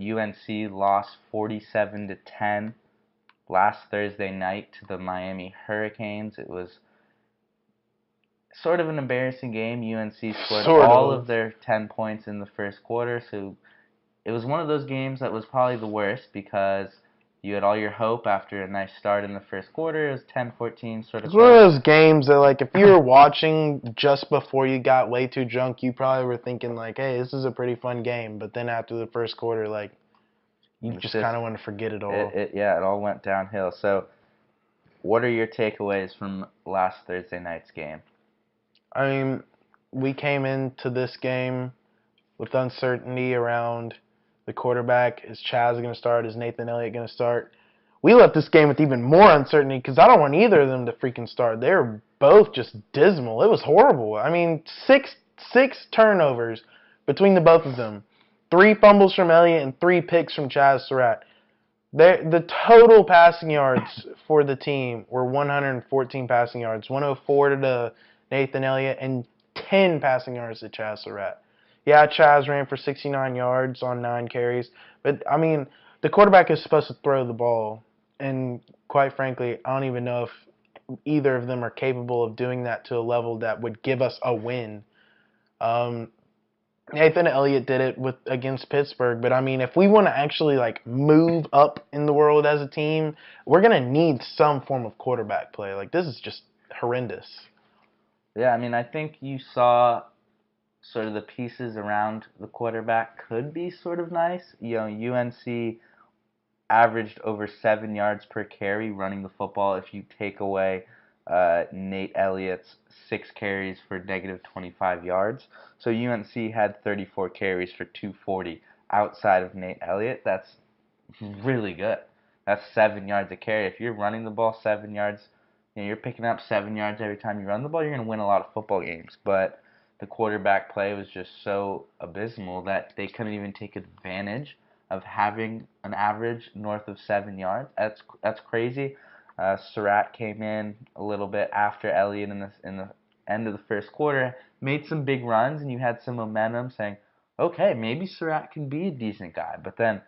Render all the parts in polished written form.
UNC lost 47-10 last Thursday night to the Miami Hurricanes. It was sort of an embarrassing game. UNC scored all of their 10 points in the first quarter, so it was one of those games that was probably the worst because you had all your hope after a nice start in the first quarter. It was 10-14 sort of. It's one of those games that, like, if you were watching just before you got way too drunk, you probably were thinking, like, hey, this is a pretty fun game. But then after the first quarter, like, you just kind of want to forget it all. It all went downhill. So what are your takeaways from last Thursday night's game? I mean, we came into this game with uncertainty around the quarterback. Is Chaz going to start? Is Nathan Elliott going to start? We left this game with even more uncertainty because I don't want either of them to freaking start. They were both just dismal. It was horrible. I mean, six turnovers between the both of them. 3 fumbles from Elliott and 3 picks from Chaz Surratt. The total passing yards for the team were 114 passing yards, 104 to Nathan Elliott, and 10 passing yards to Chaz Surratt. Yeah, Chaz ran for 69 yards on 9 carries. But, I mean, the quarterback is supposed to throw the ball. And, quite frankly, I don't even know if either of them are capable of doing that to a level that would give us a win. Nathan Elliott did it against Pittsburgh. But, I mean, if we want to actually, like, move up in the world as a team, we're going to need some form of quarterback play. Like, this is just horrendous. Yeah, I mean, I think you saw sort of the pieces around the quarterback could be sort of nice. You know, UNC averaged over 7 yards per carry running the football if you take away Nate Elliott's 6 carries for negative 25 yards. So UNC had 34 carries for 240 outside of Nate Elliott. That's really good. That's 7 yards a carry. If you're running the ball 7 yards, you know, you're picking up 7 yards every time you run the ball, you're going to win a lot of football games. But the quarterback play was just so abysmal that they couldn't even take advantage of having an average north of 7 yards. That's crazy. Surratt came in a little bit after Elliott in the end of the first quarter, made some big runs, and you had some momentum saying, okay, maybe Surratt can be a decent guy. But then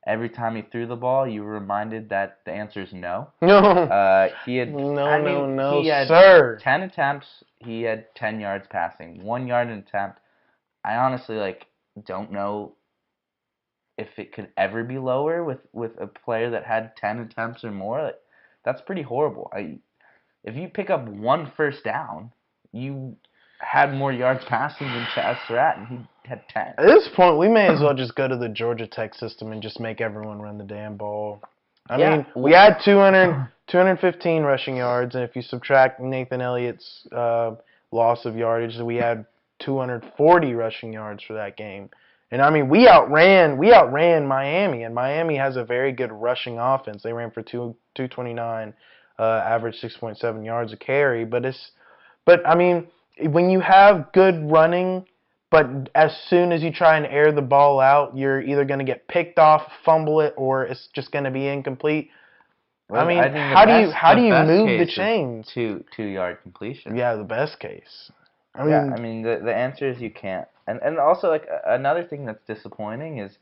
every time he threw the ball, you were reminded that the answer is no. No. He had sir. 10 attempts. He had 10 yards passing, 1 yard an attempt. I honestly don't know if it could ever be lower with a player that had 10 attempts or more. That's pretty horrible. If you pick up 1 first down, you had more yards passing than Chaz Surratt, and he had 10. At this point, we may as well just go to the Georgia Tech system and just make everyone run the damn ball. I mean, we had 215 rushing yards, and if you subtract Nathan Elliott's loss of yardage, we had 240 rushing yards for that game. And I mean, we outran Miami, and Miami has a very good rushing offense. They ran for 229, average 6.7 yards a carry. But I mean, when you have good running, but as soon as you try and air the ball out, you're either going to get picked off, fumble it, or it's just going to be incomplete. Well, I mean, how do you move the chains? 2-yard completion. Yeah, the best case. I mean, the answer is you can't. And also, like, another thing that's disappointing is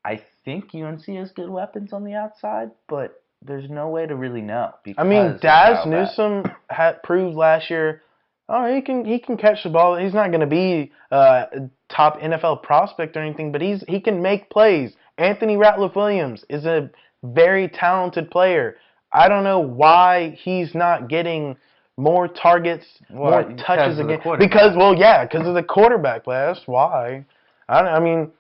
I think UNC has good weapons on the outside, but there's no way to really know. I mean, Daz Newsome had proved last year, he can catch the ball. He's not going to be a top NFL prospect or anything, but he can make plays. Anthony Ratliff-Williams is a very talented player. I don't know why he's not getting more targets, more touches again. Because of the quarterback play. That's why. I mean,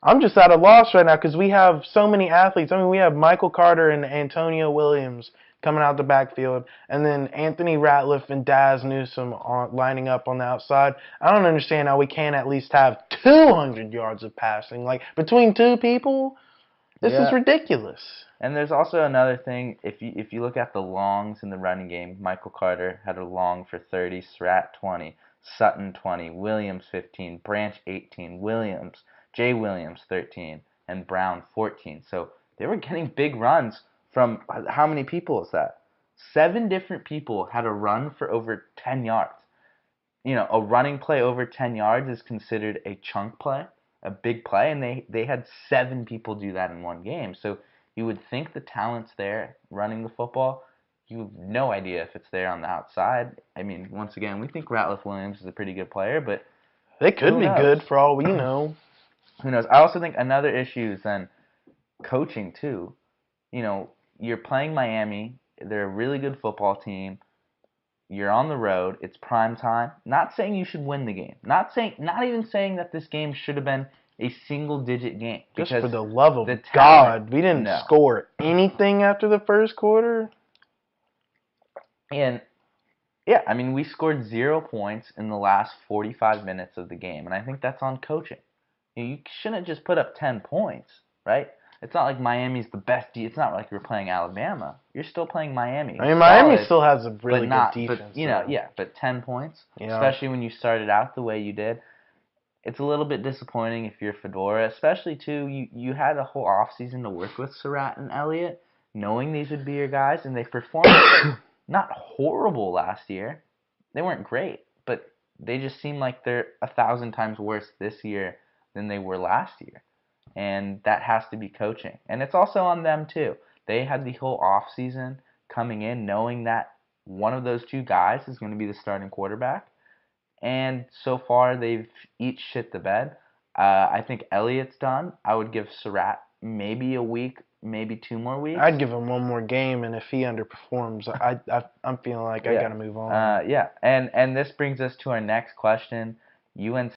I'm just at a loss right now because we have so many athletes. I mean, we have Michael Carter and Antonio Williams coming out the backfield, and then Anthony Ratliff and Daz Newsome lining up on the outside. I don't understand how we can't at least have 200 yards of passing. Like, between 2 people, this is ridiculous. And there's also another thing. If you look at the longs in the running game, Michael Carter had a long for 30, Surratt 20, Sutton 20, Williams 15, Branch 18, Jay Williams 13, and Brown 14. So they were getting big runs from how many people is that? 7 different people had a run for over 10 yards. You know, a running play over 10 yards is considered a chunk play. a big play, and they had 7 people do that in one game. So you would think the talent's there running the football. You have no idea if it's there on the outside. I mean, once again, we think Ratliff Williams is a pretty good player, but they could who be knows? good for all we know. Who knows? I also think another issue is then coaching too. You know, you're playing Miami. They're a really good football team. You're on the road. It's prime time. Not saying you should win the game. Not even saying that this game should have been a single-digit game. Just for the love of the God, we didn't no. score anything after the first quarter. And yeah, I mean, we scored 0 points in the last 45 minutes of the game, and I think that's on coaching. You shouldn't just put up 10 points, right? It's not like Miami's the best. It's not like you're playing Alabama. You're still playing Miami. I mean, Miami still has a really good defense. But, you know, yeah, but 10 points, you know, especially when you started out the way you did, it's a little bit disappointing if you're Fedora, especially, too, you had a whole offseason to work with Surrat and Elliot, knowing these would be your guys, and they performed not horrible last year. They weren't great, but they just seem like they're 1,000 times worse this year than they were last year. And that has to be coaching. And it's also on them, too. They had the whole offseason coming in knowing that one of those two guys is going to be the starting quarterback. And so far, they've each shit the bed. I think Elliot's done. I would give Surratt maybe a week, maybe 2 more weeks. I'd give him 1 more game, and if he underperforms, I'm feeling like I got to move on. Yeah. And this brings us to our next question. UNC